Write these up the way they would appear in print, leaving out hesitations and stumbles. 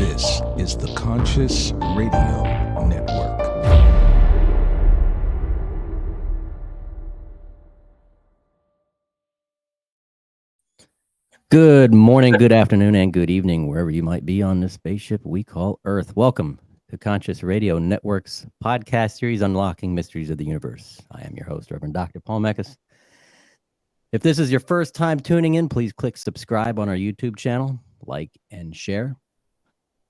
This is the Conscious Radio Network. Good morning, good afternoon, and good evening, wherever you might be on this spaceship we call Earth. Welcome to Conscious Radio Network's podcast series, Unlocking Mysteries of the Universe. I am your host, Reverend Dr. Paul Mekas. If this is your first time tuning in, please click subscribe on our YouTube channel, like and share.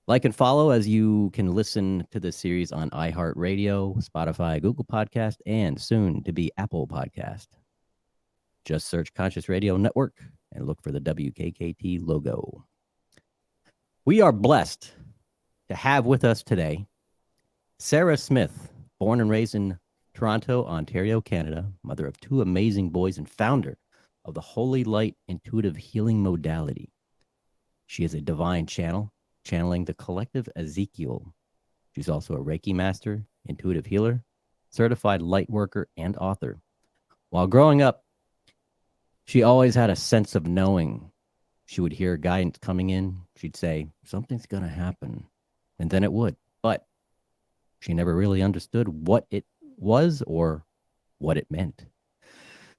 Like and follow as you can listen to this series on iHeartRadio, Spotify, Google Podcast, and soon to be Apple Podcast. Just search Conscious Radio Network and look for the WKKT logo. We are blessed to have with us today Sarrah Smith, born and raised in Toronto, Ontario, Canada, mother of two amazing boys and founder of the Holy Light Intuitive Healing Modality. She is a divine channel, channeling the collective Ezekiel. She's also a Reiki Master, intuitive healer, certified lightworker, and author. While growing up, she always had a sense of knowing. She would hear guidance coming in. She'd say, something's going to happen. And then it would. But she never really understood what it was or what it meant.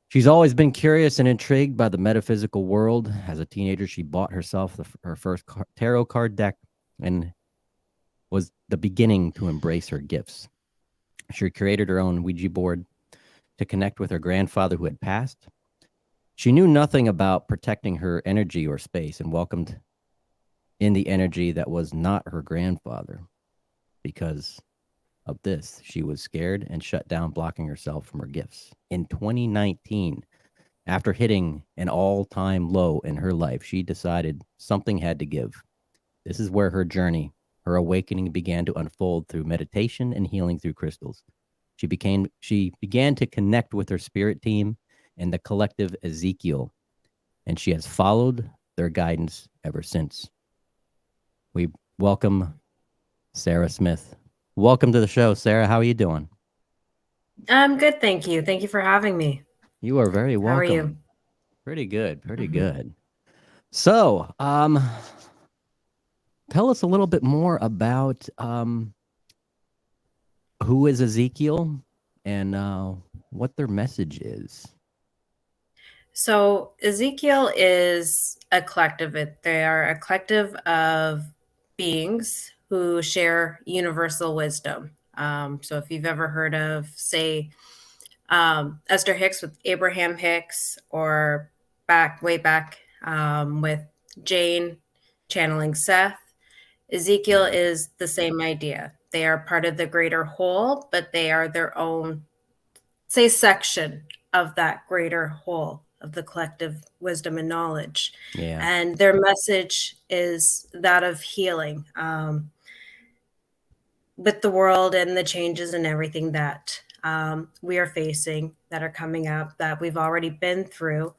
She's always been curious and intrigued by the metaphysical world. As a teenager, she bought herself her first tarot card deck and was the beginning to embrace her gifts. She created her own Ouija board to connect with her grandfather who had passed. She knew nothing about protecting her energy or space and welcomed in the energy that was not her grandfather. Because of this, she was scared and shut down, blocking herself from her gifts. In 2019, after hitting an all-time low in her life, she decided something had to give. This is where her journey, her awakening began to unfold through meditation and healing through crystals. She began to connect with her spirit team and the collective Ezekiel, and she has followed their guidance ever since. We welcome Sarrah Smith. Welcome to the show, Sarrah. How are you doing? I'm good, thank you. Thank you for having me. You are very welcome. How are you? Pretty good, pretty good. So, tell us a little bit more about who is Ezekiel and what their message is. So Ezekiel is a collective. They are a collective of beings who share universal wisdom. So if you've ever heard of, say, Esther Hicks with Abraham Hicks, or way back with Jane channeling Seth, Ezekiel is the same idea. They are part of the greater whole, but they are their own, say, section of that greater whole of the collective wisdom and knowledge. Yeah. And their message is that of healing with the world and the changes and everything that we are facing, that are coming up, that we've already been through.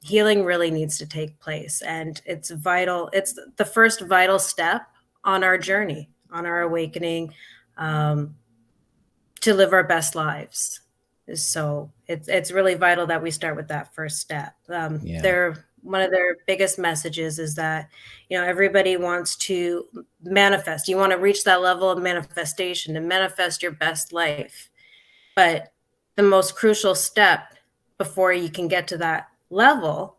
Healing really needs to take place, and it's vital. It's the first vital step on our journey, on our awakening, to live our best lives. So it's really vital that we start with that first step. One of their biggest messages is that, everybody wants to manifest. You want to reach that level of manifestation and manifest your best life. But the most crucial step before you can get to that level,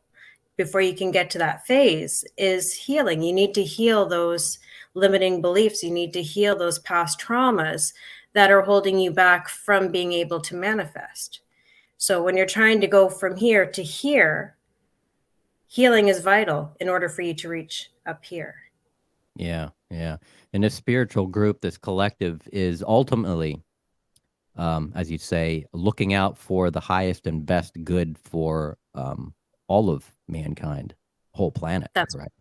before you can get to that phase, is healing. You need to heal those limiting beliefs. You need to heal those past traumas that are holding you back from being able to manifest. So when you're trying to go from here to here, healing is vital in order for you to reach up here. Yeah. And this spiritual group, this collective, is ultimately, as you say, looking out for the highest and best good for all of mankind, whole planet. That's right.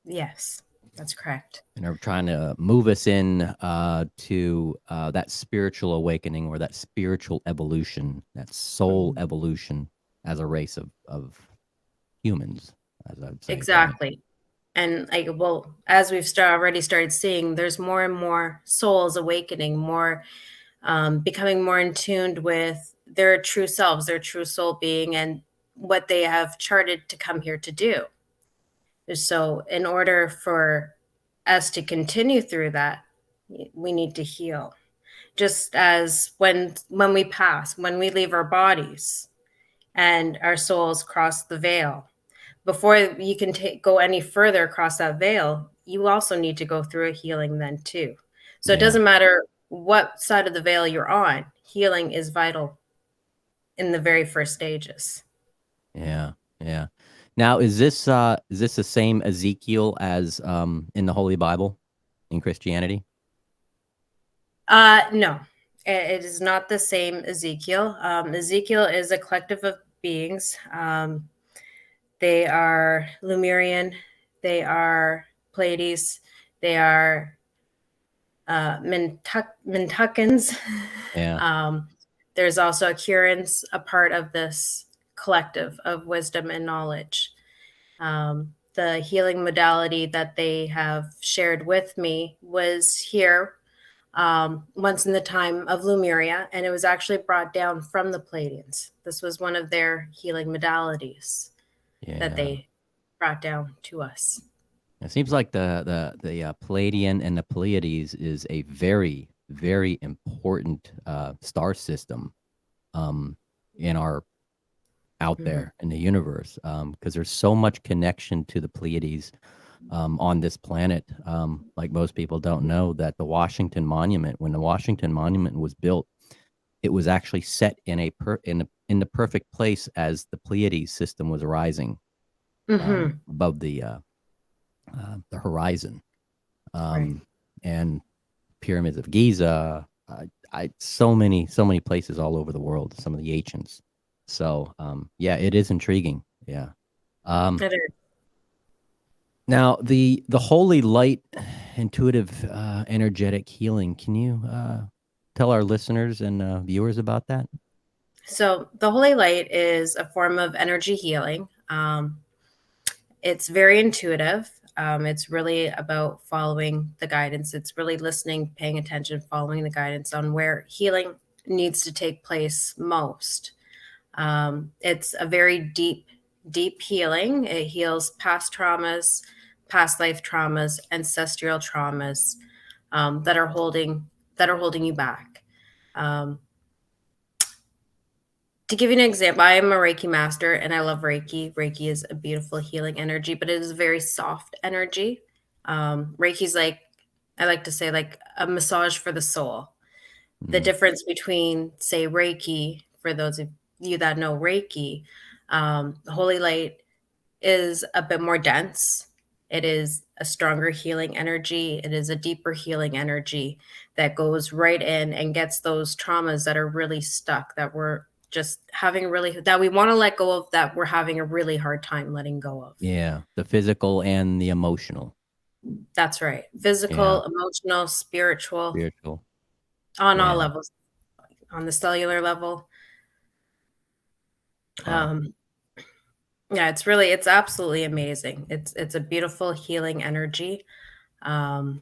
Yes. That's correct. And are trying to move us in to that spiritual awakening, or that spiritual evolution, that soul evolution as a race of humans, as I would say. Exactly. Right? And as we've already started seeing, there's more and more souls awakening, more becoming more in tune with their true selves, their true soul being, and what they have charted to come here to do. So in order for as to continue through that, we need to heal. Just as when we pass, when we leave our bodies and our souls cross the veil, before you can go any further across that veil, you also need to go through a healing then too. So it doesn't matter what side of the veil you're on, healing is vital in the very first stages. Yeah. Yeah. Now, is this the same Ezekiel as in the Holy Bible in Christianity? No, it is not the same Ezekiel. Ezekiel is a collective of beings. They are Lemurian. They are Pleiades. They are Mintuckans. Yeah. There's also Curans, a part of this collective of wisdom and knowledge. The healing modality that they have shared with me was here once in the time of Lemuria, and it was actually brought down from the Pleiadians. This was one of their healing modalities that they brought down to us. It seems like the Palladian and the Pleiades is a very, very important star system in our out there in the universe, because there's so much connection to the Pleiades on this planet. Like most people don't know that the Washington Monument, when the Washington Monument was built, it was actually set in in the perfect place as the Pleiades system was rising above the horizon. And pyramids of Giza, so many places all over the world, some of the ancients. So yeah, it is intriguing. Yeah. It is. Now the holy light, intuitive, energetic healing. Can you tell our listeners and viewers about that? So the holy light is a form of energy healing. It's very intuitive. It's really about following the guidance. It's really listening, paying attention, following the guidance on where healing needs to take place most. It's a very deep healing. It heals past traumas, past life traumas, ancestral traumas that are holding you back. To give you an example, I am a Reiki Master and I love Reiki. Reiki is a beautiful healing energy, but it is a very soft energy. Reiki's like, I like to say, like a massage for the soul. The difference between, say, Reiki, for those of you that know Reiki, the holy light is a bit more dense. It is a stronger healing energy. It is a deeper healing energy that goes right in and gets those traumas that are really stuck, that we're just having that we want to let go of, that we're having a really hard time letting go of. Yeah, the physical and the emotional. That's right. Physical, emotional, spiritual, on all levels, on the cellular level. Wow. Yeah, it's absolutely amazing. It's a beautiful healing energy. Now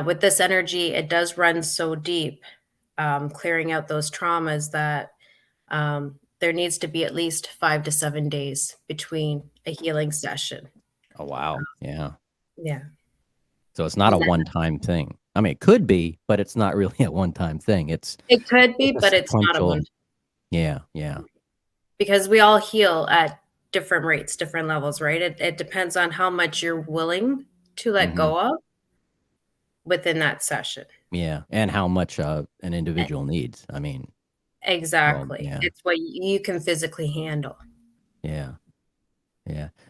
with this energy, it does run so deep, clearing out those traumas, that there needs to be at least 5 to 7 days between a healing session. Oh, wow. Yeah. Yeah. So it's not a one-time thing. I mean, it could be, but it's not really a one-time thing. It could be, but it's not a one. Yeah. Because we all heal at different rates, different levels, right? It depends on how much you're willing to let go of within that session. Yeah, and how much an individual needs. I mean, exactly. Well, yeah. It's what you can physically handle. Yeah.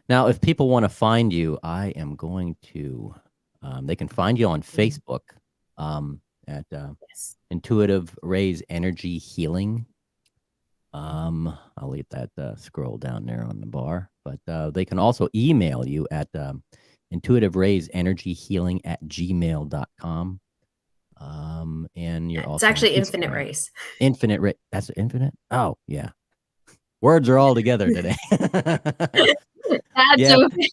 Now, if people want to find you, I am going to. They can find you on Facebook at Intuitive Rays Energy Healing. I'll leave that scroll down there on the bar, but they can also email you at intuitiverays@gmail.com. And you're also it's actually Infinite Rays. Infinite Ray. That's infinite. Oh yeah, words are all together today. That's okay.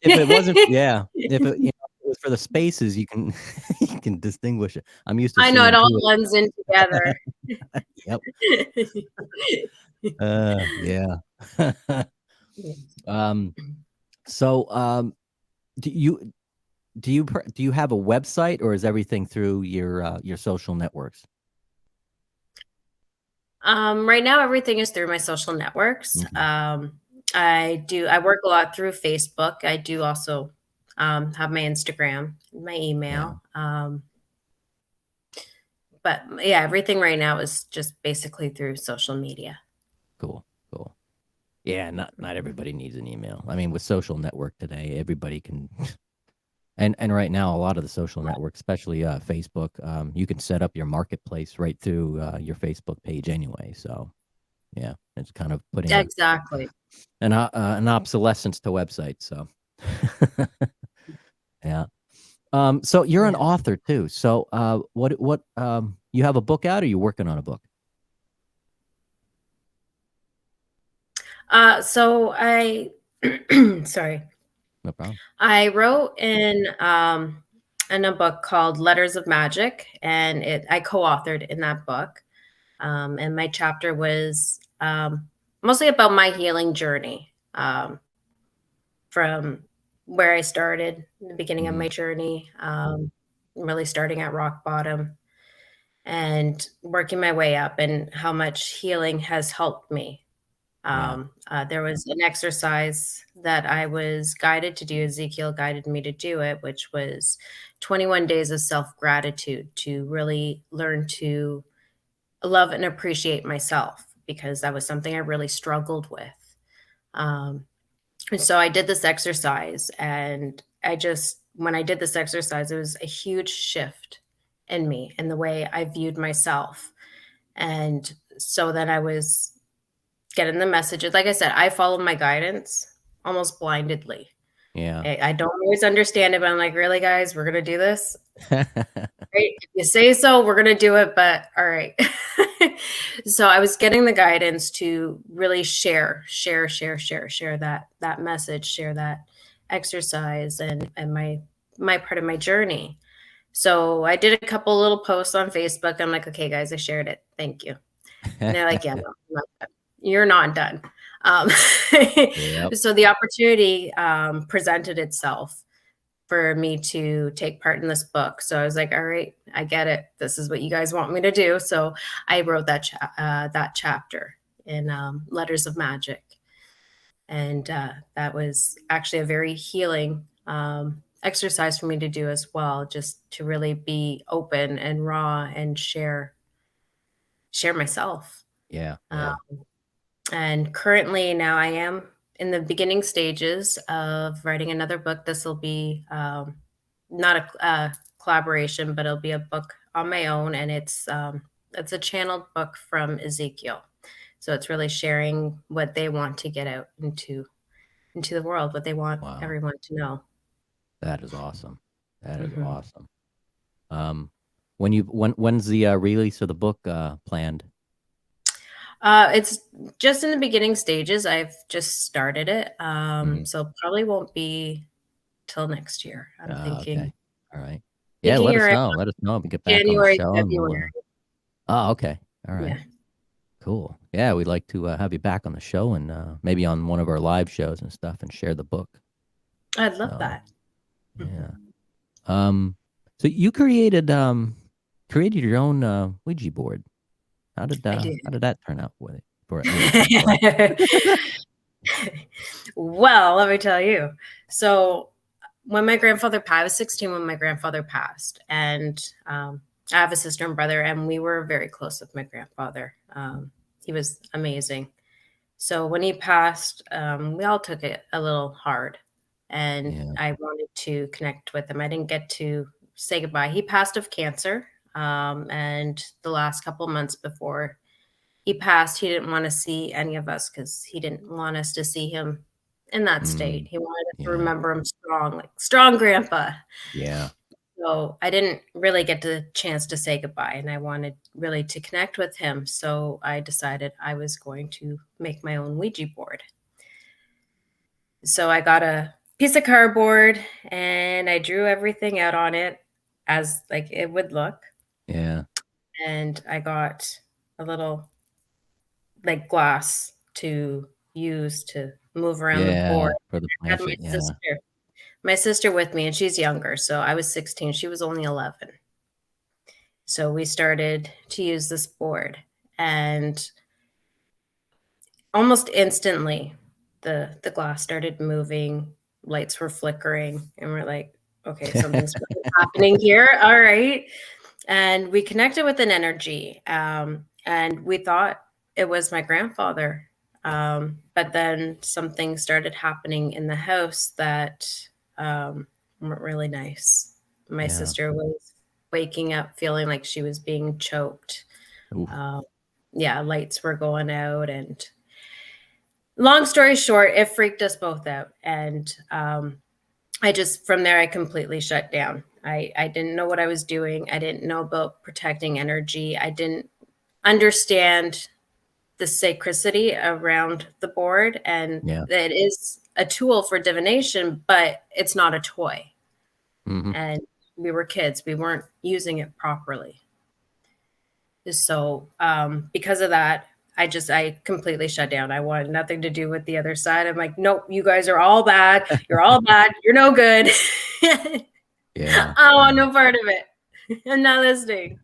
If it wasn't, if it was for the spaces, you can you can distinguish it. I'm used to. I know it all blends in together. Yep. Yeah. So, do do you have a website, or is everything through your social networks? Right now, everything is through my social networks. Okay. I work a lot through Facebook. I do also have my Instagram, my Yeah. email. But yeah, everything right now is just basically through social media. Cool. Yeah, not everybody needs an email. I mean, with social network today, everybody can. And right now, a lot of the social networks, especially Facebook, you can set up your marketplace right through your Facebook page anyway. So yeah, it's kind of putting Exactly. an obsolescence to websites. So yeah. So you're an Yeah. author too. So what you have a book out, or are you working on a book? So I, sorry, No problem. I wrote in a book called Letters of Magic, and I co-authored in that book. And my chapter was mostly about my healing journey, from where I started, the beginning of Mhm. my journey, really starting at rock bottom and working my way up, and how much healing has helped me. Yeah. There was an exercise that I was guided to do. Ezekiel guided me to do it, which was 21 days of self gratitude, to really learn to love and appreciate myself, because that was something I really struggled with. Um, and so I did this exercise, and when I did this exercise, it was a huge shift in me and the way I viewed myself. And so then I was getting the messages. Like I said, I follow my guidance almost blindedly. Yeah. I don't always understand it, but I'm like, really, guys, we're going to do this. Right? If you say so, we're going to do it, but all right. So I was getting the guidance to really share that message, share that exercise, and my part of my journey. So I did a couple little posts on Facebook. I'm like, okay, guys, I shared it. Thank you. And they're like, yeah, no, I'm not done. You're not done. Um, Yep. so the opportunity presented itself for me to take part in this book. So I was like, all right, I get it. This is what you guys want me to do. So I wrote that chapter in Letters of Magic. And that was actually a very healing exercise for me to do as well, just to really be open and raw and share myself. Yeah. And currently now I am in the beginning stages of writing another book. This will be not a collaboration, but it'll be a book on my own, and it's a channeled book from Ezekiel. So it's really sharing what they want to get out into the world, what they want Wow. everyone to know. That is awesome. That is Mhm. awesome. When's the release of the book planned? It's just in the beginning stages. I've just started it. Mhm. So probably won't be till next year. I'm Okay. All right. Yeah, thinking let us around know. Let us know if we get back on the January, show, and February. we'll. Oh, okay. All right. Yeah, Cool. Yeah, we'd like to have you back on the show, and maybe on one of our live shows and stuff, and share the book. I'd love So that. yeah. So you created your own Ouija board. How did I did. that turn out with it? For anyway. Well, let me tell you. So when my grandfather passed, I was 16 when my grandfather passed, and I have a sister and brother, and we were very close with my grandfather. He was amazing. So when he passed, we all took it a little hard, and Yeah. I wanted to connect with him. I didn't get to say goodbye. He passed of cancer, and the last couple months before he passed, he didn't want to see any of us, because he didn't want us to see him in that state. He wanted us to Yeah. remember him strong, like strong grandpa. Yeah. So I didn't really get the chance to say goodbye, and I wanted really to connect with him. So I decided I was going to make my own Ouija board. So I got a piece of cardboard, and I drew everything out on it as like it would look. Yeah. And I got a little like glass to use to move around the board. Yeah. For the I had my blanket. Yeah. sister. my sister with me, and she's younger. So I was 16. She was only 11. So we started to use this board, and almost instantly the glass started moving, lights were flickering, and we're like, okay, something's happening here. All right. And we connected with an energy, and we thought it was my grandfather. But then something started happening in the house that weren't really nice. My sister was waking up feeling like she was being choked. Yeah, lights were going out, and long story short, it freaked us both out. And I just, from there, I completely shut down. I didn't know what I was doing. I didn't know about protecting energy. I didn't understand the sacredity around the board, and that it is a tool for divination, but it's not a toy. And we were kids. We weren't using it properly. So because of that, I completely shut down. I wanted nothing to do with the other side. I'm like, nope, you guys are all bad. You're all bad. You're no good. Yeah. I don't want no part of it. I'm not listening.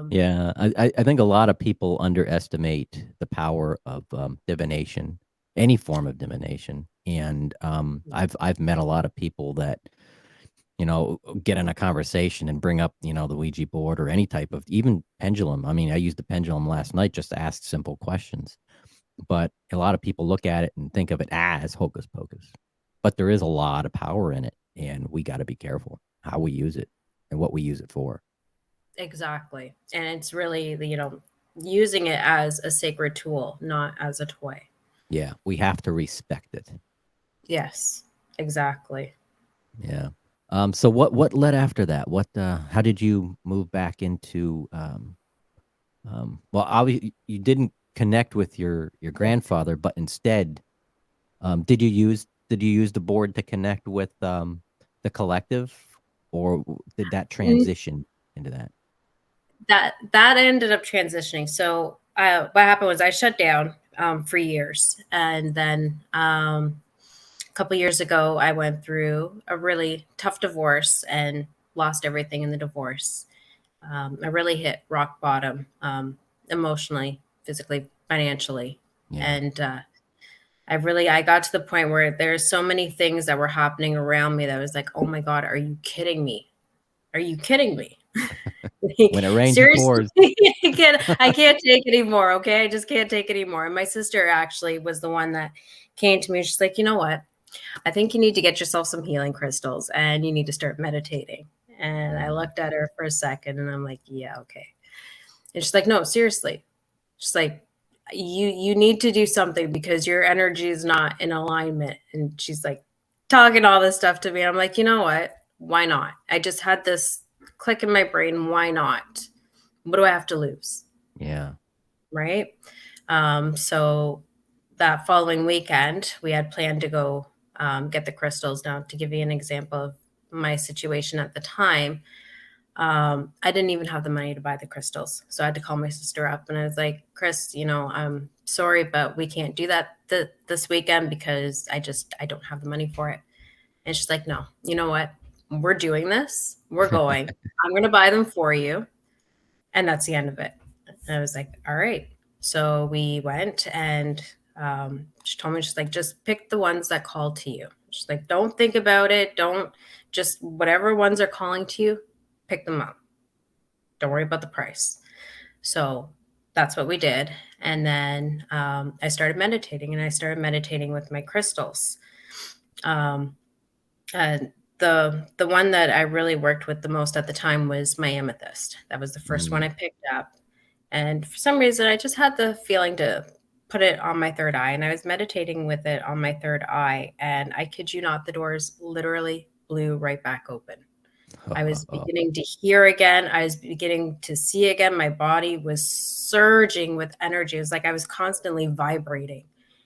Yeah. I think a lot of people underestimate the power of divination, any form of divination. And I've met a lot of people that, you know, get in a conversation and bring up, you know, the Ouija board or any type of, even pendulum. I mean, I used the pendulum last night just to ask simple questions, but a lot of people look at it and think of it as hocus pocus, but there is a lot of power in it, and we got to be careful how we use it and what we use it for. Exactly. And it's really, you know, using it as a sacred tool, not as a toy. Yeah. We have to respect it. Yes, exactly. Yeah. So what led after that? How did you move back into, well, obviously you didn't connect with your grandfather, but instead, did you use the board to connect with, the collective, or did that transition into that? That ended up transitioning. So what happened was I shut down for years, and then a couple years ago, I went through a really tough divorce and lost everything in the divorce. I really hit rock bottom, emotionally, physically, financially. And I got to the point where there's so many things that were happening around me that I was like, oh my God, are you kidding me? Are you kidding me? When it rains, it pours. I can't take anymore. Okay. I just can't take anymore. And my sister actually was the one that came to me. She's like, you know what? I think you need to get yourself some healing crystals, and you need to start meditating. And I looked at her for a second, and I'm like, yeah, okay. And she's like, no, seriously. She's like, you need to do something because your energy is not in alignment. And she's like talking all this stuff to me. I'm like, you know what? Why not? I just had this click in my brain. Why not? What do I have to lose? Yeah. Right. So that following weekend, we had planned to go get the crystals. Now, to give you an example of my situation at the time, I didn't even have the money to buy the crystals. So I had to call my sister up, and I was like, Chris, you know, I'm sorry, but we can't do that this weekend because I don't have the money for it. And she's like, no, you know what? We're doing this. We're going. I'm going to buy them for you. And that's the end of it. And I was like, all right. So we went, and she told me, she's like, just pick the ones that call to you. She's like, don't think about it. Don't, just whatever ones are calling to you, pick them up. Don't worry about the price. So that's what we did. And then I started meditating, and I started meditating with my crystals. And the one that I really worked with the most at the time was my amethyst. That was the first one I picked up. And for some reason, I just had the feeling to put it on my third eye. And I was meditating with it on my third eye. And I kid you not, the doors literally blew right back open. I was beginning to hear again. I was beginning to see again. My body was surging with energy. It was like I was constantly vibrating.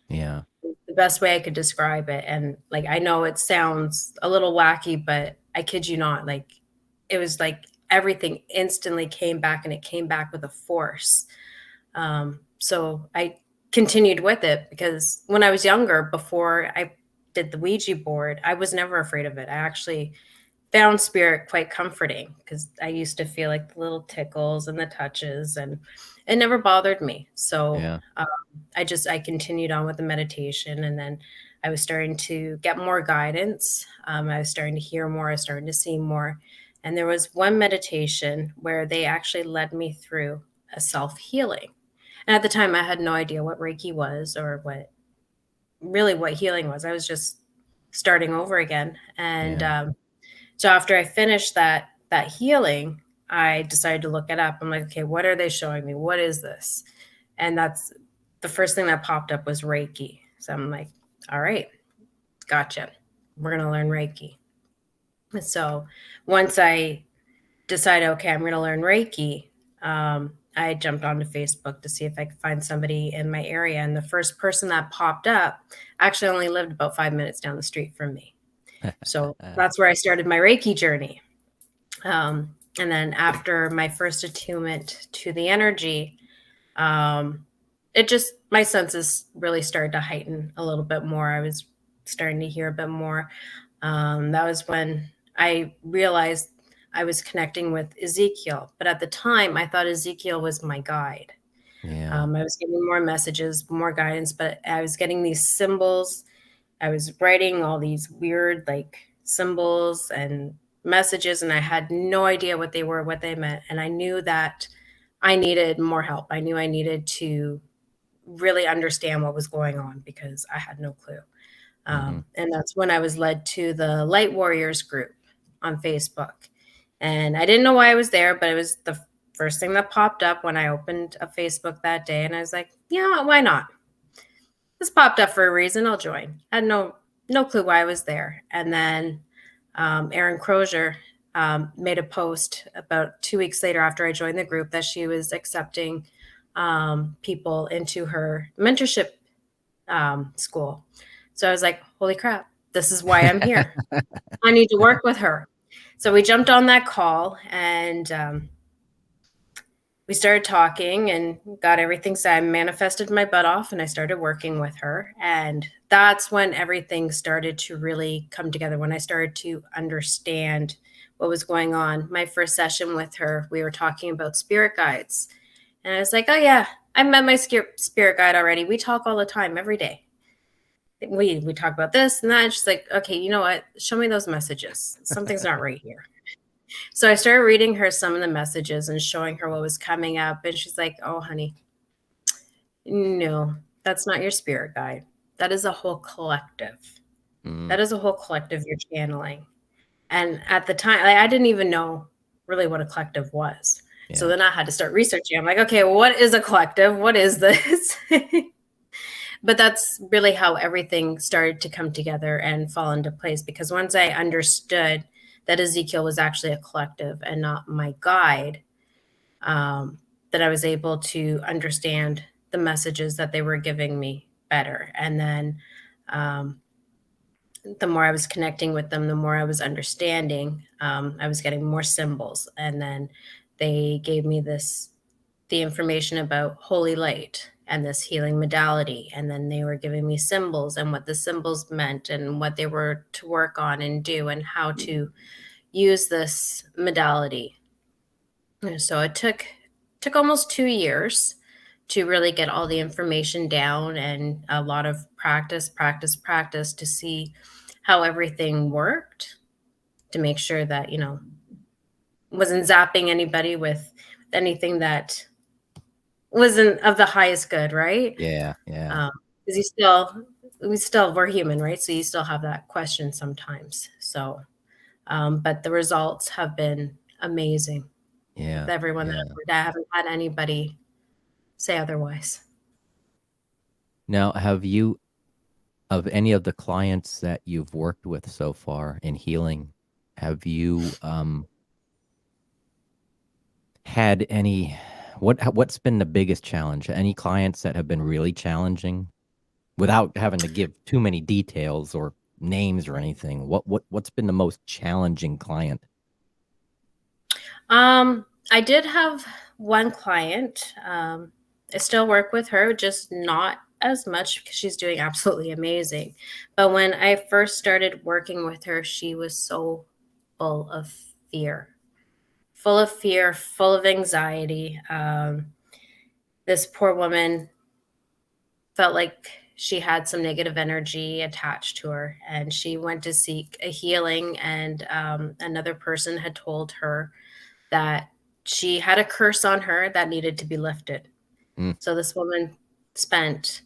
Yeah. The best way I could describe it. And like, I know it sounds a little wacky, but I kid you not, like, it was like everything instantly came back, and it came back with a force. So I continued with it because when I was younger, before I did the Ouija board, I was never afraid of it. I actually found spirit quite comforting because I used to feel like the little tickles and the touches, and it never bothered me. So Yeah. I continued on with the meditation, and then I was starting to get more guidance. I was starting to hear more. I was starting to see more. And there was one meditation where they actually led me through a self-healing. And at the time, I had no idea what Reiki was or what healing was. I was just starting over again. And so after I finished that healing, I decided to look it up. I'm like, okay, what are they showing me? What is this? And that's the first thing that popped up was Reiki. So I'm like, all right, gotcha. We're going to learn Reiki. And so once I decided, okay, I'm going to learn Reiki, I jumped onto Facebook to see if I could find somebody in my area. And the first person that popped up actually only lived about 5 minutes down the street from me. So that's where I started my Reiki journey. And then after my first attunement to the energy, my senses really started to heighten a little bit more. I was starting to hear a bit more. That was when I realized I was connecting with Ezekiel. But at the time, I thought Ezekiel was my guide. Yeah. I was getting more messages, more guidance, but I was getting these symbols. I was writing all these weird like symbols and messages, and I had no idea what they were, what they meant. And I knew that I needed more help. I knew I needed to really understand what was going on because I had no clue. And that's when I was led to the Light Warriors group on Facebook. And I didn't know why I was there, but it was the first thing that popped up when I opened a Facebook that day. And I was like, yeah, why not? This popped up for a reason. I'll join. I had no clue why I was there. And then Erin Crozier made a post about 2 weeks later after I joined the group that she was accepting people into her mentorship school. So I was like, holy crap, this is why I'm here. I need to work with her. So we jumped on that call, and we started talking and got everything set. I manifested my butt off and I started working with her. And that's when everything started to really come together, when I started to understand what was going on. My first session with her, we were talking about spirit guides. And I was like, oh yeah, I met my spirit guide already. We talk all the time, every day. We talk about this and that. And she's like, okay, you know what? Show me those messages. Something's not right here. So I started reading her some of the messages and showing her what was coming up. And she's like, oh, honey, no, that's not your spirit guide. That is a whole collective. That is a whole collective you're channeling. And at the time, I didn't even know really what a collective was. Yeah. So then I had to start researching. I'm like, okay, well, what is a collective? What is this? But that's really how everything started to come together and fall into place. Because once I understood that Ezekiel was actually a collective and not my guide, that I was able to understand the messages that they were giving me better. And then the more I was connecting with them, the more I was understanding. I was getting more symbols. And then they gave me the information about holy light and this healing modality. And then they were giving me symbols and what the symbols meant and what they were to work on and do and how to use this modality. And so it took almost 2 years to really get all the information down, and a lot of practice to see how everything worked, to make sure that, wasn't zapping anybody with anything that wasn't of the highest good, right? Yeah. Because we're human, right? So you still have that question sometimes. So, but the results have been amazing. Yeah. With everyone that I haven't had anybody say otherwise. Now, have you, of any of the clients that you've worked with so far in healing, have you had any, what's been the biggest challenge? Any clients that have been really challenging, without having to give too many details or names or anything? What's been the most challenging client? I did have one client. I still work with her, just not as much because she's doing absolutely amazing. But when I first started working with her, she was so full of fear, full of anxiety. This poor woman felt like she had some negative energy attached to her, and she went to seek a healing. And another person had told her that she had a curse on her that needed to be lifted. So this woman spent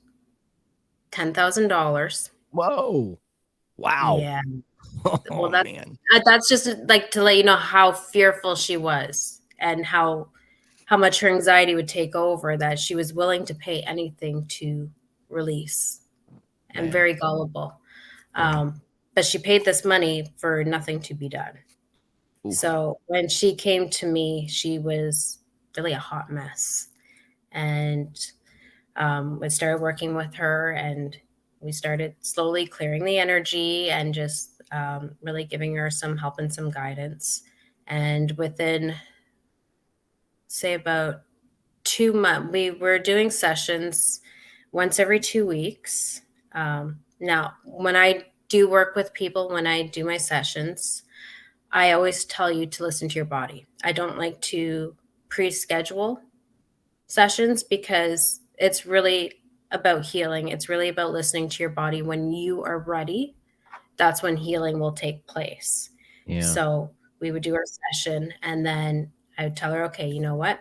$10,000. Whoa. Wow. Yeah. Oh, Well, man. that's just like to let you know how fearful she was and how much her anxiety would take over, that she was willing to pay anything to release, and Man. very gullible. But she paid this money for nothing to be done. Oof. So when she came to me, she was really a hot mess. And we started working with her, and we started slowly clearing the energy and just really giving her some help and some guidance. And within, say, about 2 months, we were doing sessions once every 2 weeks. Now, when I do work with people, when I do my sessions, I always tell you to listen to your body. I don't like to pre-schedule sessions because it's really about healing. It's really about listening to your body. When you are ready, that's when healing will take place. Yeah. So we would do our session, and then I would tell her, okay, you know what?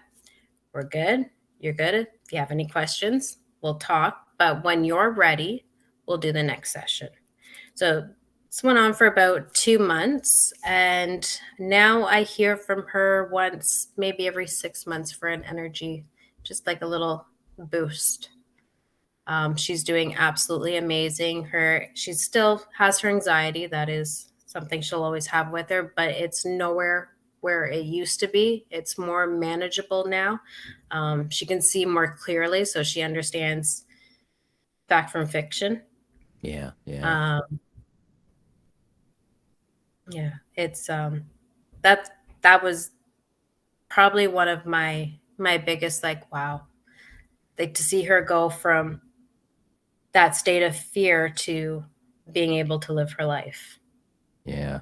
We're good. You're good. If you have any questions, we'll talk. But when you're ready, we'll do the next session. So this went on for about 2 months. And now I hear from her once, maybe every 6 months, for an energy, just like a little boost. She's doing absolutely amazing. She still has her anxiety. That is something she'll always have with her, but it's nowhere where it used to be. It's more manageable now. She can see more clearly, so she understands fact from fiction. Yeah. Yeah, it's that was probably one of my biggest, like, wow, like to see her go from that state of fear to being able to live her life. Yeah.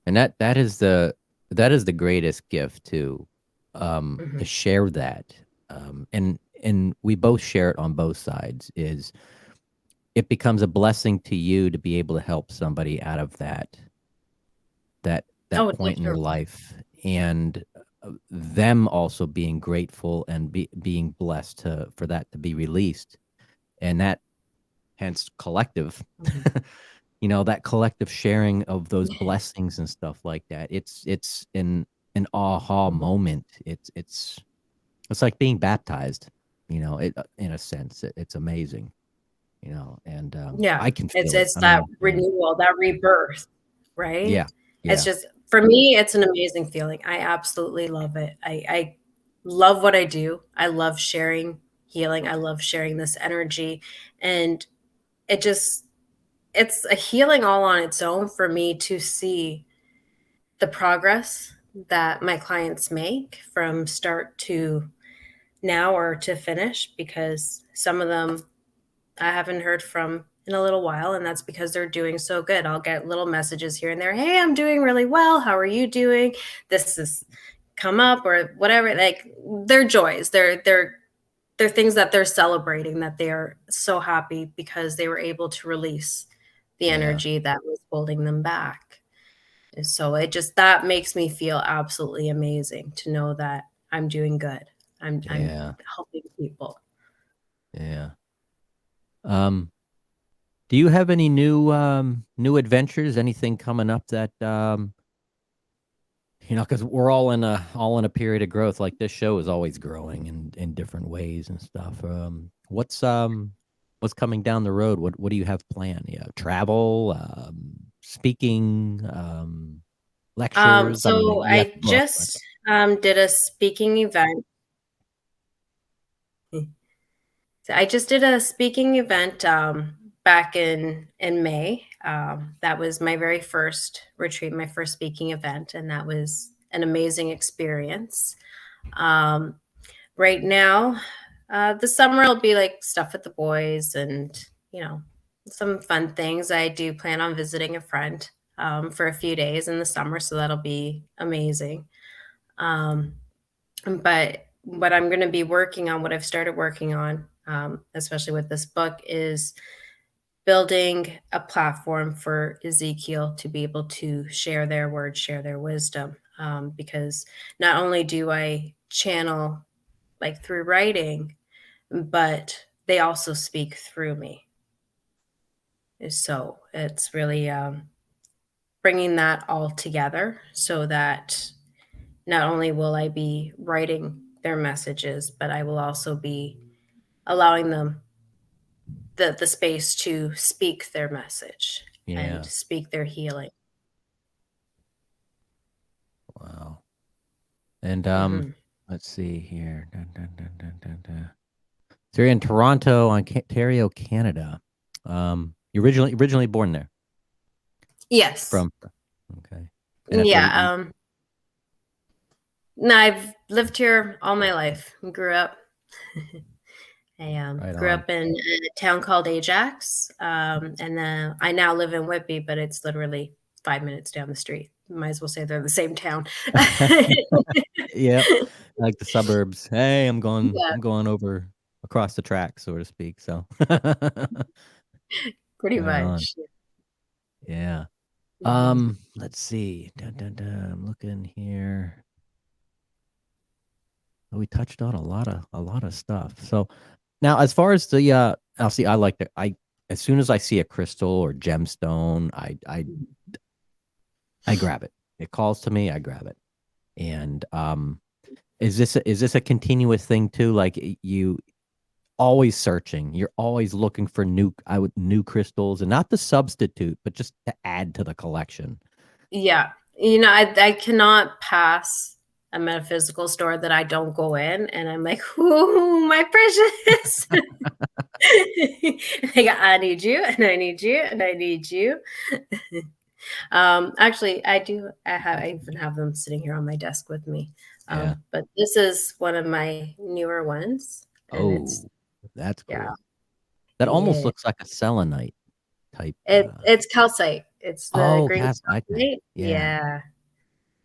And that is the greatest gift too, to share that. And we both share it on both sides. Is it becomes a blessing to you to be able to help somebody out of that Oh, point in their life, and them also being grateful and being blessed for that to be released, and that hence collective. That collective sharing of those blessings and stuff like that. It's an aha moment. It's like being baptized. It in a sense, it's amazing. And Yeah, I can feel it. it's I that mean, renewal, that rebirth, right? yeah, It's just, for me, it's an amazing feeling. I absolutely love it. I love what I do. I love sharing healing. I love sharing this energy, and it's a healing all on its own for me to see the progress that my clients make from start to now or to finish, because some of them I haven't heard from in a little while, and that's because they're doing so good. I'll get little messages here and there. Hey, I'm doing really well. How are you doing? This has come up, or whatever. Like, they're joys. They're things that they're celebrating, that they are so happy because they were able to release the energy that was holding them back. And so that makes me feel absolutely amazing to know that I'm doing good. I'm helping people. Yeah. Do you have any new adventures? Anything coming up that because we're all in a period of growth. Like, this show is always growing in different ways and stuff. What's coming down the road? What do you have planned? Yeah, travel, speaking, lectures. I mean, So you have I to book, but just did a speaking event. So I just did a speaking event back in May. That was my very first retreat, my first speaking event, and that was an amazing experience. Right now, The summer will be like stuff with the boys and, some fun things. I do plan on visiting a friend for a few days in the summer, so that'll be amazing. But what I'm going to be working on, what I've started working on, especially with this book, is building a platform for Ezekiel to be able to share their words, share their wisdom. Because not only do I channel like through writing, but they also speak through me. So it's really bringing that all together so that not only will I be writing their messages, but I will also be allowing them the space to speak their message and speak their healing. Wow. And let's see here. So you're in Toronto, Ontario, Canada. You're originally born there? Yes. Okay. Yeah. No, I've lived here all my life. Grew up. I grew up in a town called Ajax, and then I now live in Whitby, but it's literally 5 minutes down the street. Might as well say they're the same town. Yeah, like the suburbs. Hey, I'm going over across the track, so to speak. So pretty much. Yeah. Let's see. I'm looking here. We touched on a lot of stuff. So now, as far as the I'll see. As soon as I see a crystal or gemstone, I grab it. It calls to me, I grab it. And is this a continuous thing too? Like you always searching, you're always looking for new crystals, and not the substitute, but just to add to the collection. Yeah, I cannot pass a metaphysical store that I don't go in, and I'm like, "Ooh, my precious!" I need you, and I need you, and I need you. Actually, I even have them sitting here on my desk with me. But this is one of my newer ones. That's cool. Yeah. That almost looks like a selenite type. It's calcite. It's the green calcite. Yeah.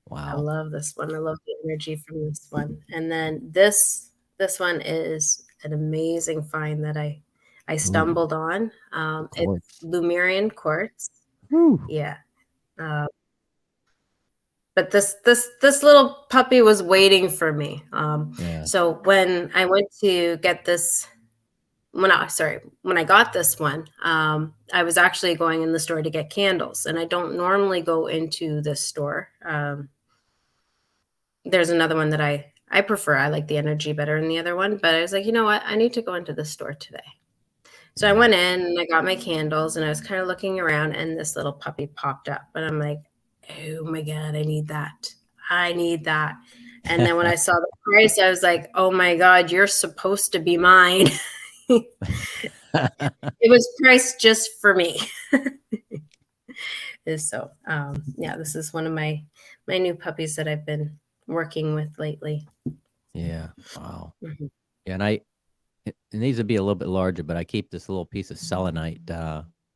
Wow. I love this one. I love the energy from this one. And then this one is an amazing find that I stumbled on. It's Lemurian quartz. Ooh. Yeah. But this little puppy was waiting for me. So when I went to get this, when I got this one, I was actually going in the store to get candles, and I don't normally go into this store. There's another one that I prefer. I like the energy better in the other one, but I was like, you know what? I need to go into the store today. So I went in and I got my candles, and I was kind of looking around, and this little puppy popped up, and I'm like, oh my God, I need that. And then when I saw the price, I was like, oh my God, you're supposed to be mine. It was priced just for me. So, this is one of my new puppies that I've been working with lately. Yeah. Wow. Mm-hmm. Yeah. And it needs to be a little bit larger, but I keep this little piece of selenite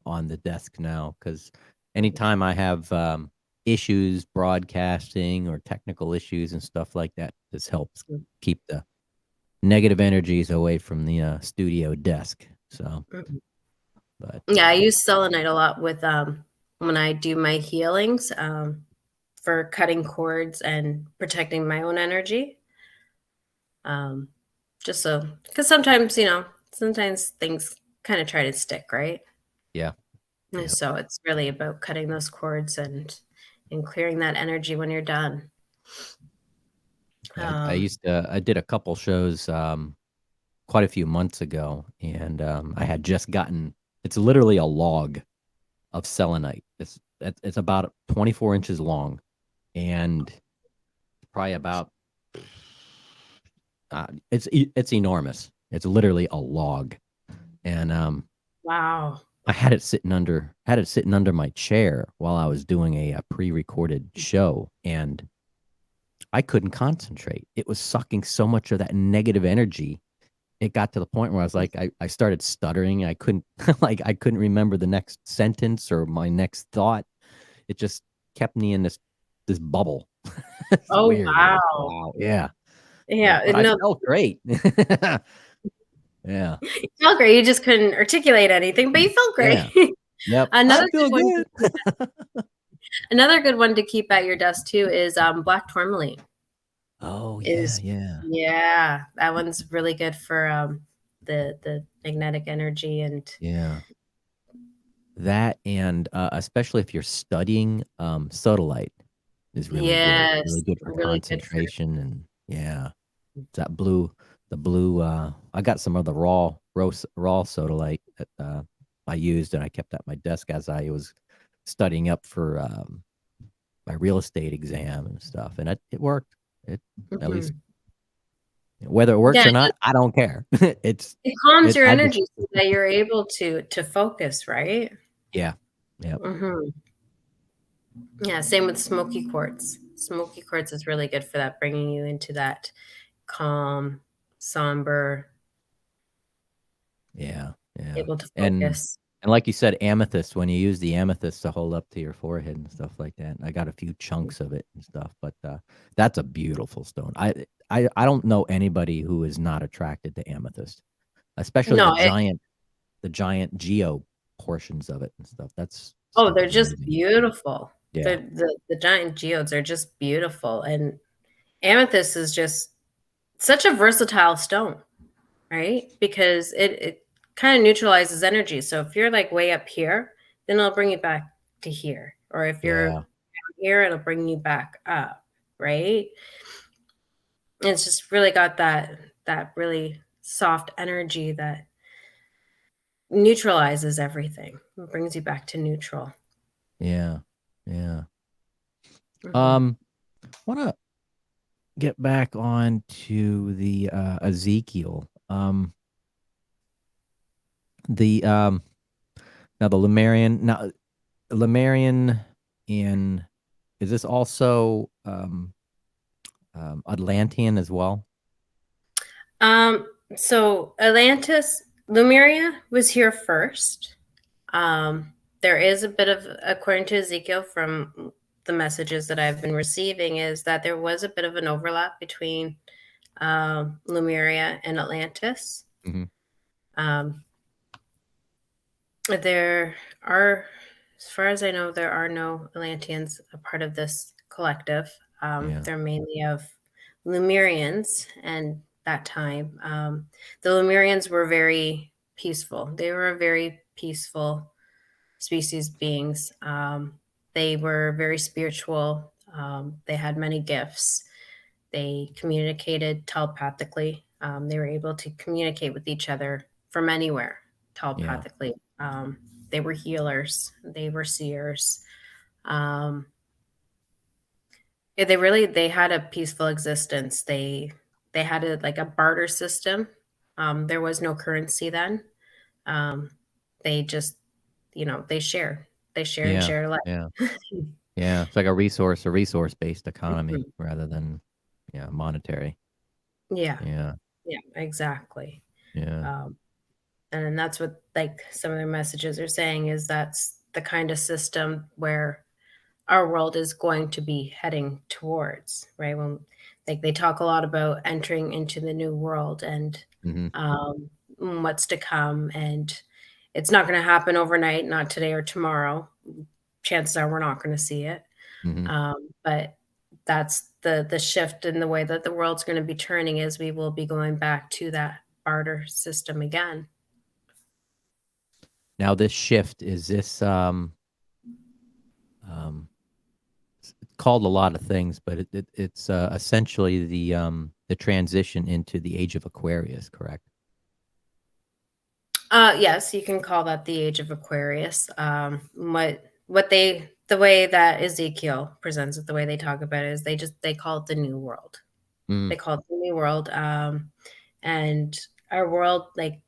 on the desk now, because anytime I have issues broadcasting or technical issues and stuff like that, this helps keep the negative energies away from the studio desk. So, but I use selenite a lot with when I do my healings for cutting cords and protecting my own energy. Just so, because sometimes things kind of try to stick, right? Yeah. Yep. So it's really about cutting those cords and clearing that energy when you're done. I did a couple shows quite a few months ago, and I had just gotten, it's literally a log of selenite. It's about 24 inches long, and probably about it's enormous. It's literally a log, and wow. I had it sitting under my chair while I was doing a pre-recorded show, and I couldn't concentrate. It was sucking so much of that negative energy it got to the point where I was like, I started stuttering. I couldn't I couldn't remember the next sentence or my next thought. It just kept me in this bubble. It's Oh, weird. Like, wow. wow. Yeah. Yeah. Yeah, But I no, felt great. Yeah. you felt great. You just couldn't articulate anything, but you felt great. Yeah. Yep. I Another feel good one good. another good one to keep at your desk too is black tourmaline. Oh yeah, Is yeah. Yeah, that one's really good for the magnetic energy and Yeah. That and especially if you're studying sodalite is really good. Really yes, good for really good for concentration and yeah. That blue the blue I got some of the raw sodalite that I used and I kept at my desk as I was studying up for my real estate exam and stuff. And it worked. It at least Mhm. whether it Yeah, works or not, I don't care. It's it calms it your I just energy so that you're able to focus, right? yeah. Yep. Mhm. Yeah, same with smoky quartz. Smoky quartz is really good for that, bringing you into that calm, somber, Yeah. Yeah. able to And focus. and like you said, amethyst, when you use the amethyst to hold up to your forehead and stuff like that. I got a few chunks of it and stuff, but that's a beautiful stone. I don't know anybody who is not attracted to amethyst, especially No, the giant geo portions of it and stuff. That's oh, stuff they're is just amazing. beautiful. Yeah. The giant geodes are just beautiful, and amethyst is just such a versatile stone, right? Because it kind of neutralizes energy. So if you're like way up here, then it'll bring you back to here. Or if you're Yeah. down here, it'll bring you back up, right? And it's just really got that really soft energy that neutralizes everything. It brings you back to neutral. Yeah. Yeah. Mhm. Want to get back on to the Ezekiel. The now the Lemurian in is this also Atlantean as well? Um, so Atlantis, Lemuria was here first. There is a bit of, according to Ezekiel, from the messages that I've been receiving, is that there was a bit of an overlap between Lemuria and Atlantis. Hmm. Um, there are, as far as I know, there are no Atlanteans a part of this collective. Yeah. They're mainly of Lemurians, and that time, the Lemurians were very peaceful. They were a very peaceful species beings. They were very spiritual. They had many gifts. They communicated telepathically. They were able to communicate with each other from anywhere Yeah. telepathically. They were healers. They were seers. Um, yeah, they had a peaceful existence. They had like a barter system. There was no currency then. Um, they just they share and Yeah. share life. Yeah. Yeah. It's like a resource based economy Mhm. rather than yeah, monetary. Yeah, Yeah. yeah, exactly. Yeah. Um, and that's what like some of their messages are saying is that's the kind of system where our world is going to be heading towards, right? When like they talk a lot about entering into the new world and Hmm. um, what's to come, and it's not going to happen overnight, not today or tomorrow. Chances are we're not going to see it, Hmm. but that's the shift in the way that the world's going to be turning is we will be going back to that barter system again. Now this shift is this um called a lot of things, but it's essentially the transition into the age of Aquarius, correct? Yes, you can call that the age of Aquarius. What they the way that Ezekiel presents it, the way they talk about it is they call it the new world. Mm, They call it the new world. And our world, like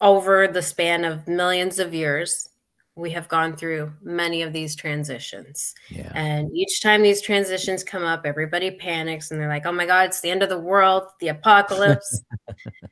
over the span of millions of years. We have gone through many of these transitions. Yeah. And each time these transitions come up, everybody panics and they're like, oh my God, it's the end of the world, the apocalypse.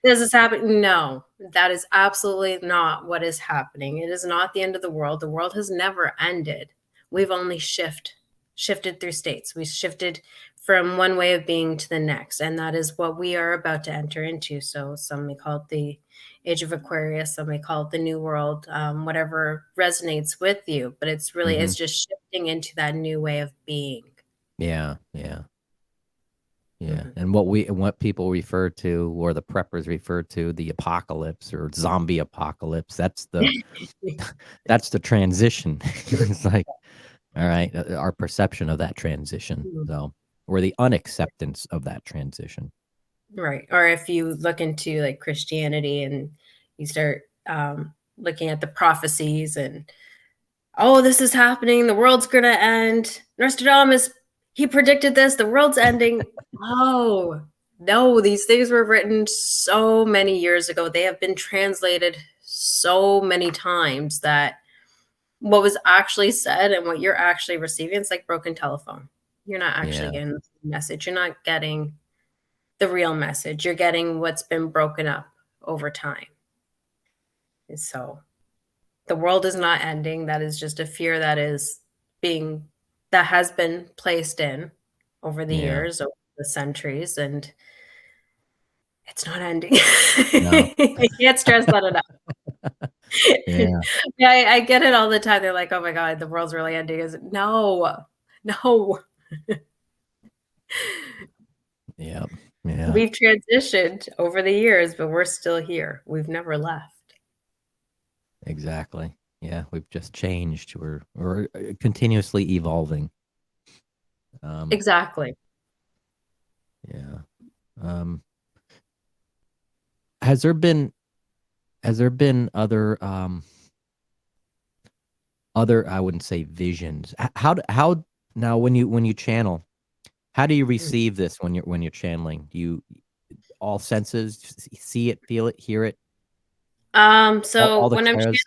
This is happening. No, that is absolutely not what is happening. It is not the end of the world. The world has never ended. We've only shifted through states. We shifted from one way of being to the next. And that is what we are about to enter into. So some may call it the Age of Aquarius, some may call it the New World, whatever resonates with you. But it's really, it's just shifting into that new way of being. Yeah. Yeah. Yeah. And what people refer to, or the preppers refer to, the apocalypse or zombie apocalypse, that's the transition. It's like, all right, our perception of that transition. So, or the unacceptance of that transition. Right. Or if you look into like Christianity and you start looking at the prophecies and, oh, this is happening, the world's going to end. Nostradamus, he predicted this, the world's ending. Oh, no, these things were written so many years ago. They have been translated so many times that what was actually said and what you're actually receiving, it's like broken telephone. You're not actually getting the message. You're not getting the real message. You're getting what's been broken up over time. And so the world is not ending. That is just a fear that has been placed in over the years, over the centuries, and it's not ending. No. I can't stress that enough. Yeah. Yeah, I get it all the time. They're like, oh my God, the world's really ending. No. Yeah. Yeah. We've transitioned over the years, but we're still here. We've never left. Exactly. Yeah, we've just changed. We're continuously evolving. Exactly. Yeah. Has there been other I wouldn't say visions. How now when you channel, how do you receive this when you're channeling? Do you all senses, see it, feel it, hear it? So all the when I'm clairs?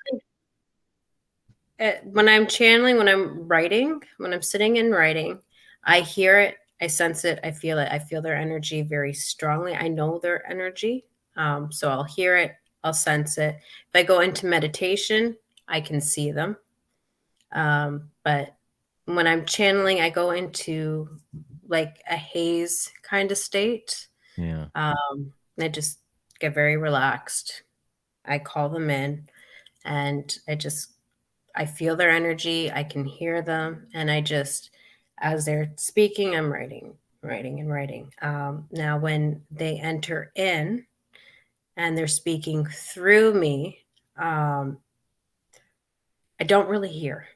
channeling, when I'm writing, when I'm sitting and writing, I hear it, I sense it, I feel it. I feel their energy very strongly. I know their energy. So I'll hear it, I'll sense it. If I go into meditation, I can see them. But when I'm channeling, I go into like a haze kind of state. Yeah. I just get very relaxed. I call them in and I feel their energy. I can hear them. And as they're speaking, I'm writing. Now, when they enter in and they're speaking through me, I don't really hear.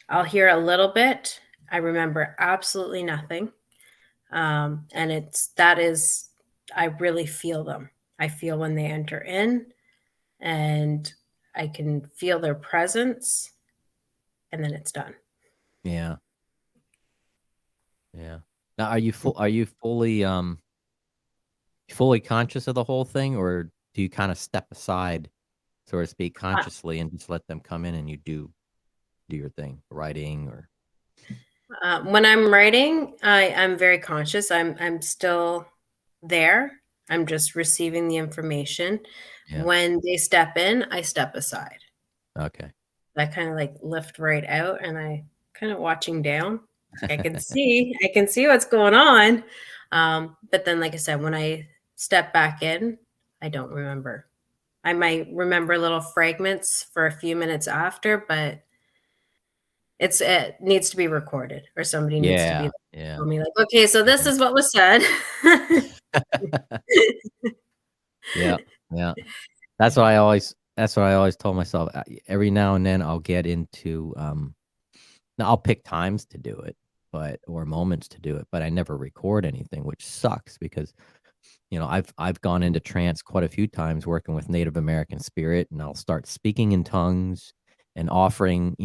I'll hear a little bit. I remember absolutely nothing. And I really feel them. I feel when they enter in and I can feel their presence and then it's done. Yeah. Yeah. Now, are you fully conscious of the whole thing, or do you kind of step aside, so to speak, consciously and just let them come in and you do your thing, writing or? When I'm writing, I'm very conscious. I'm still there. I'm just receiving the information. Yeah. When they step in, I step aside. Okay. I kind of like lift right out and I kind of watching down. I can see what's going on. But then, like I said, when I step back in, I don't remember. I might remember little fragments for a few minutes after, but it needs to be recorded or somebody needs to be tell me like, okay, so this is what was said. Yeah. Yeah. That's what I always told myself. Every now and then I'll get into now I'll pick times to do it, or moments to do it, but I never record anything, which sucks because I've gone into trance quite a few times working with Native American spirit, and I'll start speaking in tongues and offering,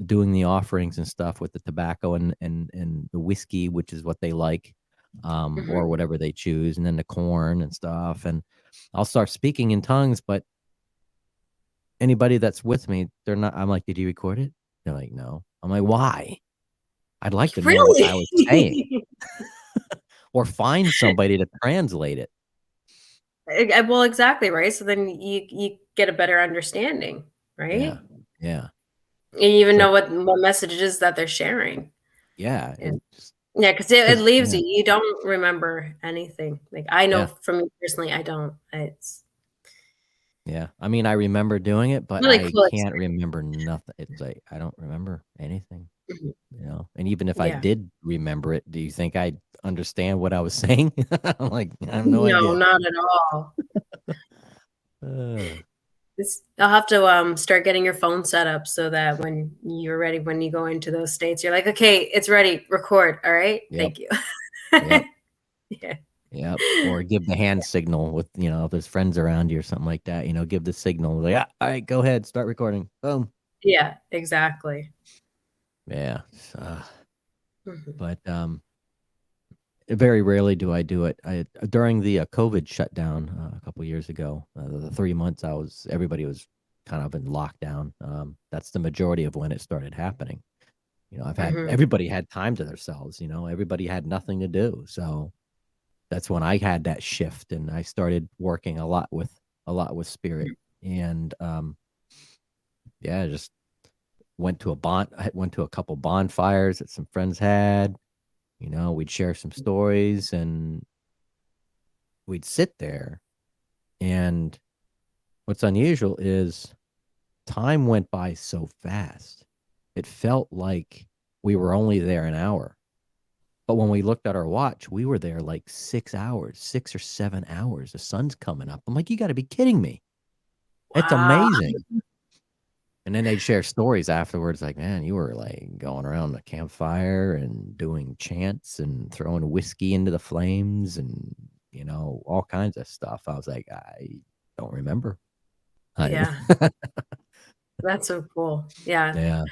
doing the offerings and stuff with the tobacco and the whiskey, which is what they like, or whatever they choose, and then the corn and stuff. And I'll start speaking in tongues, but anybody that's with me, they're not. I'm like, did you record it? They're like, no. I'm like, why? I'd like to know what I was saying, Really? or find somebody to translate it. Well, exactly, right? So then you get a better understanding, Yeah, right? yeah. And you even So know what messages that they're sharing. yeah, Yeah. it just Yeah, because it leaves yeah, you. You don't remember anything. Like I know yeah, from me personally, I don't. It's yeah. I mean, I remember doing it, but really I cool can't experience. remember nothing. It's like I don't remember anything, Mhm. And even if I Yeah. did remember it, do you think I'd understand what I was saying? I'm like, I have no No, idea. not at all. Uh, I'll have to start getting your phone set up so that when you're ready, when you go into those states, you're like, okay, it's ready, record. All right. yep, Thank you. yep. Yeah. Yep. Or give the hand signal with, if there's friends around you or something like that, give the signal. Like, all right, go ahead, start recording. Boom. Yeah, exactly. Yeah. Mhm. But very rarely do I do it. During the COVID shutdown a couple years ago, the 3 months everybody was kind of in lockdown. That's the majority of when it started happening. Mhm. Everybody had time to themselves, everybody had nothing to do. So that's when I had that shift, and I started working a lot with spirit. And yeah, just I went to a couple bonfires that some friends had. We'd share some stories, and we'd sit there. And what's unusual is time went by so fast. It felt like we were only there an hour. But when we looked at our watch, we were there like 6 hours, 6 or 7 hours. The sun's coming up. I'm like, you got to be kidding me. It's Wow. amazing. And then they'd share stories afterwards, like, man, you were like going around the campfire and doing chants and throwing whiskey into the flames and, all kinds of stuff. I was like, I don't remember. Yeah. That's so cool. Yeah. Yeah.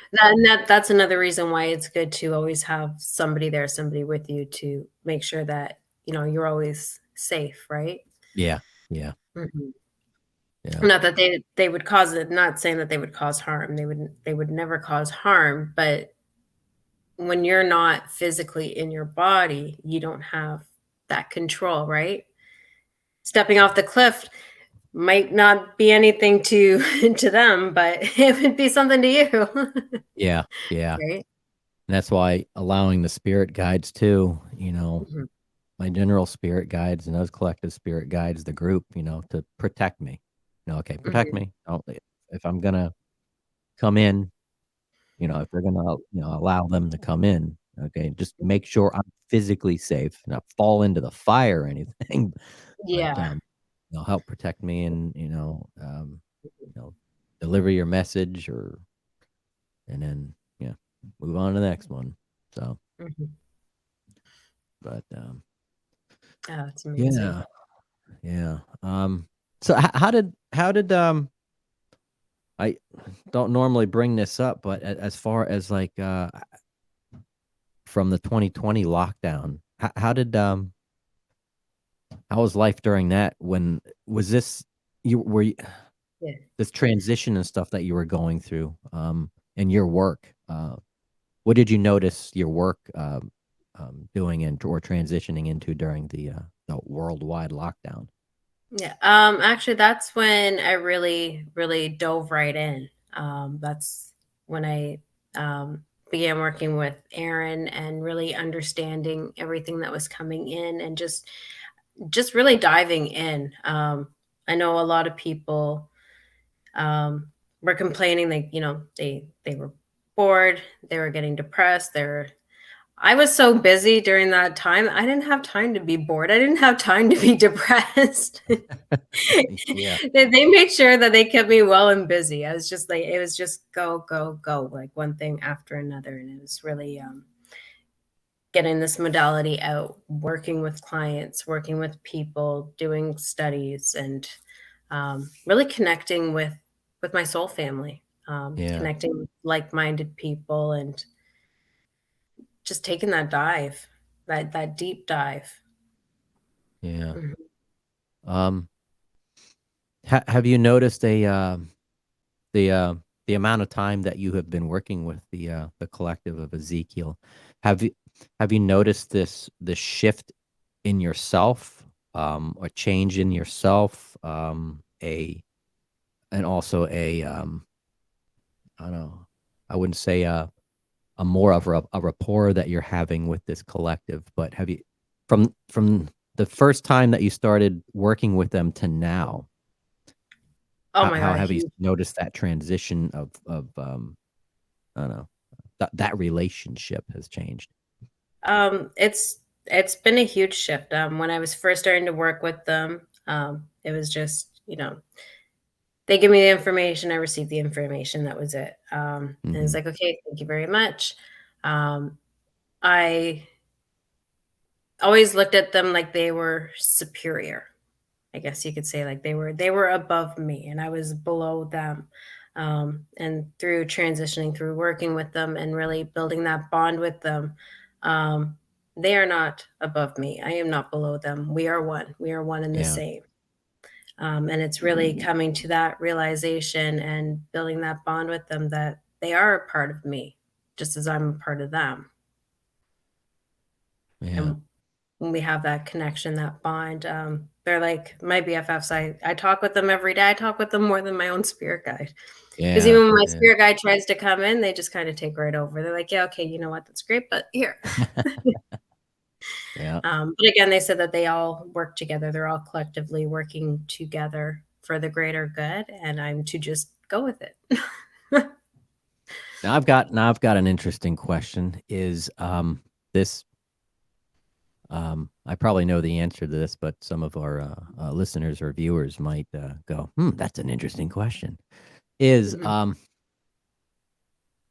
That's another reason why it's good to always have somebody there, somebody with you to make sure that, you're always safe, right? Yeah. Yeah. Mhm. Yeah. Not that they would cause it, not saying that they would cause harm. They would never cause harm, but when you're not physically in your body, you don't have that control, right? Stepping off the cliff might not be anything to to them, but it would be something to you. Yeah. Yeah. Right? And that's why allowing the spirit guides too, Mhm, my general spirit guides and those collective spirit guides, the group, to protect me. Okay, protect mhm. me. If I'm gonna come in, if they're gonna, allow them to come in, okay, just make sure I'm physically safe, not fall into the fire or anything, but Yeah. help protect me and you know, deliver your message and then move on to the next one. So, Mhm. but Oh, that's amazing. yeah, yeah. So how did I don't normally bring this up, but as far as like from the 2020 lockdown, how was life during that? When was this you were you, Yeah. this transition and stuff that you were going through in your work? What did you notice your work doing or transitioning into during the worldwide lockdown? Yeah. Actually, that's when I really, really dove right in. That's when I began working with Aaron and really understanding everything that was coming in and just really diving in. I know a lot of people were complaining, like, they were bored, they were getting depressed, I was so busy during that time, I didn't have time to be bored, I didn't have time to be depressed. Yeah, They made sure that they kept me well and busy. I was just like it was just go, go, go, like one thing after another, and it was really, getting this modality out, working with clients, working with people, doing studies, and, really connecting with my soul family, yeah, connecting with like-minded people, and just taking that dive, that deep dive. yeah. Mhm. Have you noticed a the amount of time that you have been working with the collective of Ezekiel, have you noticed this shift in yourself, or change in yourself, and also I don't know, I wouldn't say a more of a rapport that you're having with this collective, but have you, from the first time that you started working with them to now, Oh my how God, have you noticed that transition of I don't know, that relationship has changed? It's been a huge shift. When I was first starting to work with them, it was just, they give me the information, I received the information, that was it. And it's Mhm. like, okay, thank you very much. I always looked at them like they were superior. I guess you could say like they were above me and I was below them. And through transitioning, through working with them and really building that bond with them, um, they are not above me. I am not below them. We are one. We are one and the Yeah. same. And it's really coming to that realization and building that bond with them that they are a part of me, just as I'm a part of them. Yeah. And when we have that connection, that bond, they're like my BFFs. I talk with them every day. I talk with them more than my own spirit guide. Because Yeah. even when my Yeah. spirit guide tries to come in, they just kind of take right over. They're like, yeah, okay, you know what? That's great, but here. Yeah. But again, they said that they all work together. They're all collectively working together for the greater good. And I'm to just go with it. Now I've got an interesting question. Is this I probably know the answer to this, but some of our listeners or viewers might go, that's an interesting question. Is Mhm.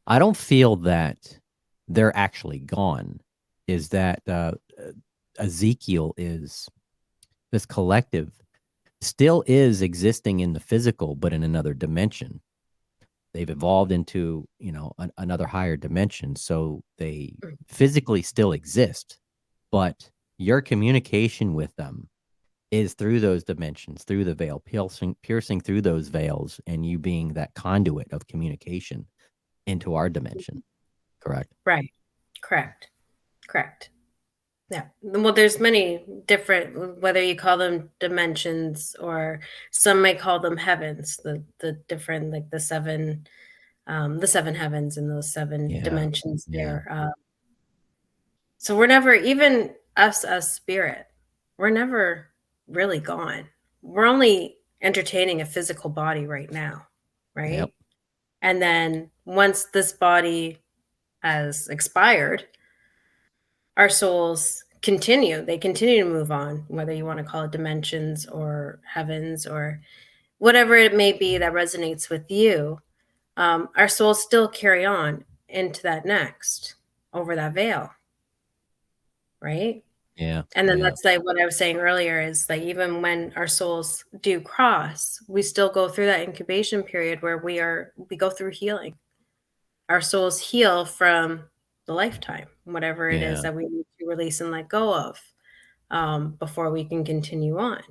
I don't feel that they're actually gone. Is that Ezekiel is this collective still is existing in the physical, but in another dimension. They've evolved into, another higher dimension. So they physically still exist, but your communication with them is through those dimensions, through the veil, piercing through those veils, and you being that conduit of communication into our dimension. Correct? Right. Correct. Correct. Yeah. Well, there's many different, whether you call them dimensions or some might call them heavens, the different, like the seven heavens and those seven Yeah. dimensions Yeah. there. So we're never, even us as spirit, we're never really gone. We're only entertaining a physical body right now, Yep. right? And then once this body has expired, our souls continue. They continue to move on, whether you want to call it dimensions or heavens or whatever it may be that resonates with you. Our souls still carry on into that next, over that veil, right? Yeah. And then Yeah. that's like what I was saying earlier is like even when our souls do cross, we still go through that incubation period where we go through healing. Our souls heal from the lifetime, whatever it is Yeah. that we need to release and let go of, before we can continue on.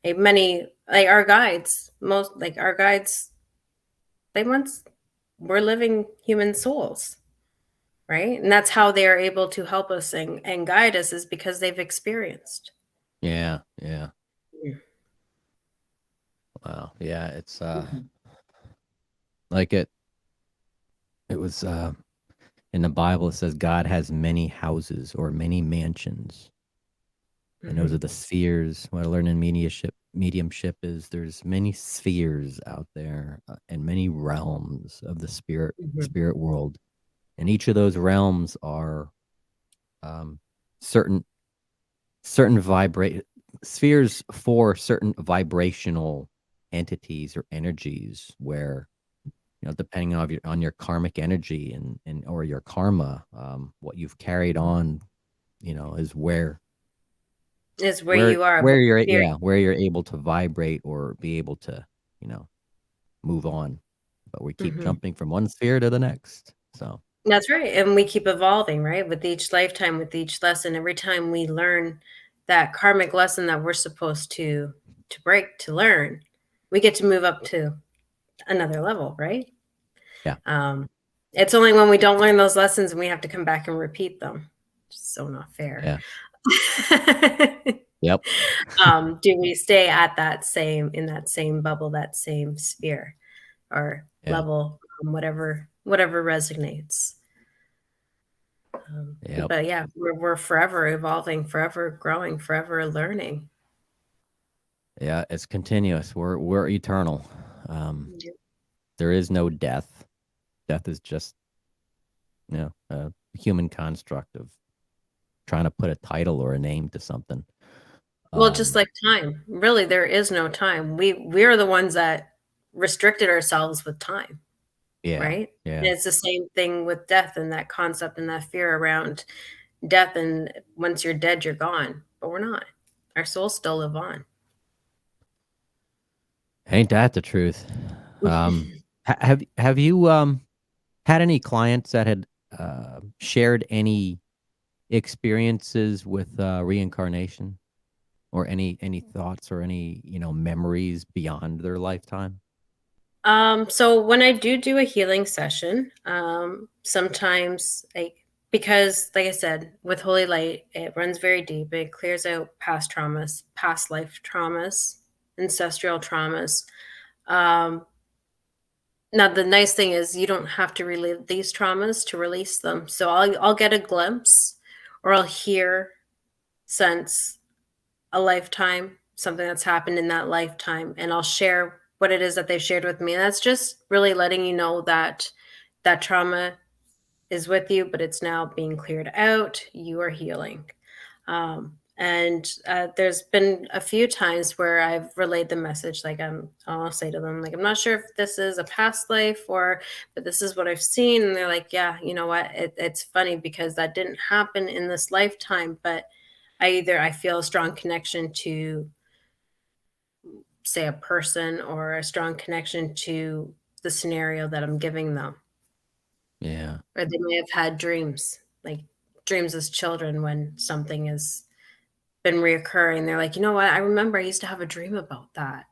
Like many, like our guides, most like our guides, they once were living human souls, right? And that's how they are able to help us and guide us is because they've experienced. Yeah. Yeah. Mm. Wow. Yeah. It's like it was in the Bible, it says God has many houses or many mansions. And those are Mhm. the spheres. What I learned in mediumship is there's many spheres out there, and many realms of the Mhm. spirit world. And each of those realms are um, certain vibrate spheres for certain vibrational entities or energies where, depending on your karmic energy and or your karma, what you've carried on, is Is where you are, what spirit. where you're able to vibrate or be able to, you know, move on. But we keep Mhm. jumping from one sphere to the next. So That's right, and we keep evolving, right? With each lifetime, with each lesson, every time we learn that karmic lesson that we're supposed to break, to learn, we get to move up to another level, right? Yeah. It's only when we don't learn those lessons and we have to come back and repeat them. Just so not fair. Yeah. Yep. Do we stay at in that same bubble, that same sphere or level, whatever resonates. But yeah, we're forever evolving, forever growing, forever learning. Yeah, it's continuous. We're eternal. There is no death. Death is just, a human construct of trying to put a title or a name to something. Well, just like time, really, there is no time. We're the ones that restricted ourselves with time. Yeah. Right. Yeah. And it's the same thing with death and that concept and that fear around death. And once you're dead, you're gone. But we're not. Our souls still live on. Ain't that the truth? Have you had any clients that had shared any experiences with reincarnation, or any thoughts or any memories beyond their lifetime? So when I do a healing session, sometimes because like I said, with Holy Light, it runs very deep. It clears out past traumas, past life traumas, ancestral traumas. Now the nice thing is you don't have to relive these traumas to release them. So I'll get a glimpse, or I'll hear, sense a lifetime, something that's happened in that lifetime, and I'll share what it is that they've shared with me. And that's just really letting you know that that trauma is with you, but it's now being cleared out. You are healing. And there's been a few times where I've relayed the message, like I'll say to them, like, I'm not sure if this is a past life but this is what I've seen. And they're like, yeah, you know what? It's funny because that didn't happen in this lifetime, but I feel a strong connection to, say, a person, or a strong connection to the scenario that I'm giving them. Yeah. Or they may have had dreams, like dreams as children when something has been reoccurring. They're like, you know what? I remember I used to have a dream about that.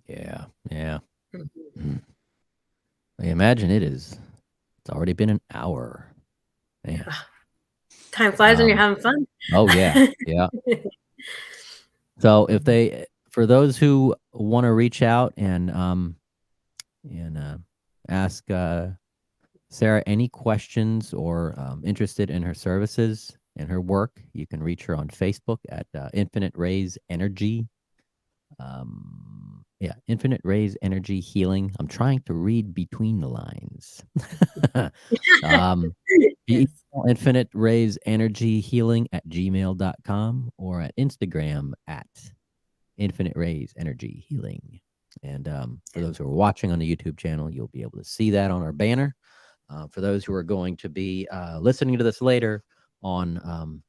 Yeah. Yeah. Mm-hmm. I imagine it's already been an hour. Man. Time flies when you're having fun. Oh yeah. Yeah. So for those who want to reach out and ask Sarrah any questions, or interested in her services and her work, you can reach her on Facebook at Infinite Rays Energy. Infinite Rays Energy Healing. I'm trying to read between the lines. Yes. Infinite Rays Energy Healing at gmail.com, or at Instagram at Infinite Rays Energy Healing. And for those who are watching on the YouTube channel, you'll be able to see that on our banner. For those who are going to be listening to this later on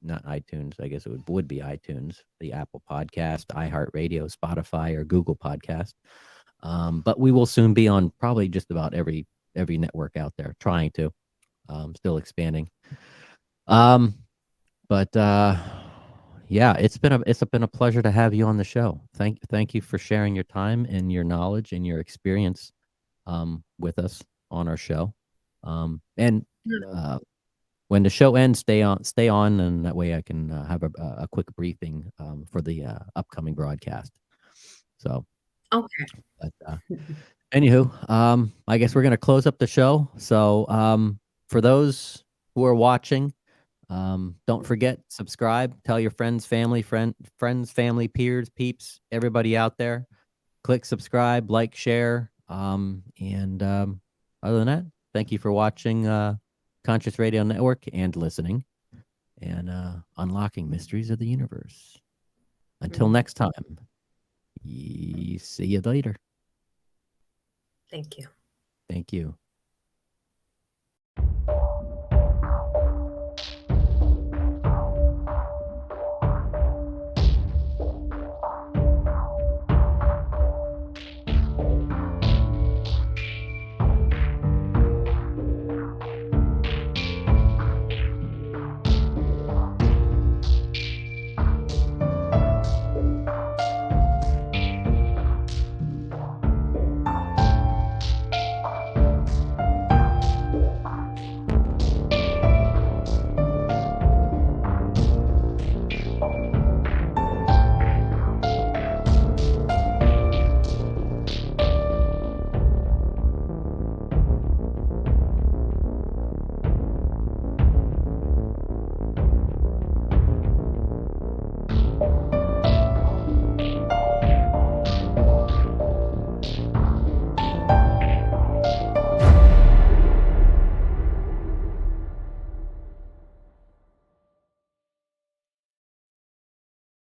not iTunes, I guess it would be iTunes, the Apple Podcast, iHeartRadio, Spotify, or Google Podcast. But we will soon be on probably just about every network out there, trying to, still expanding. But yeah, it's been a pleasure to have you on the show. Thank you for sharing your time and your knowledge and your experience with us on our show. And when the show ends, stay on, and that way I can have a quick briefing for the upcoming broadcast. So, okay. But, anywho, I guess we're gonna close up the show. So, for those who are watching, don't forget, subscribe, tell your friends, family, peers, peeps, everybody out there. Click subscribe, like, share, and other than that, thank you for watching Conscious Radio Network and listening, and unlocking mysteries of the universe. Until next time, see you later. Thank you. Thank you.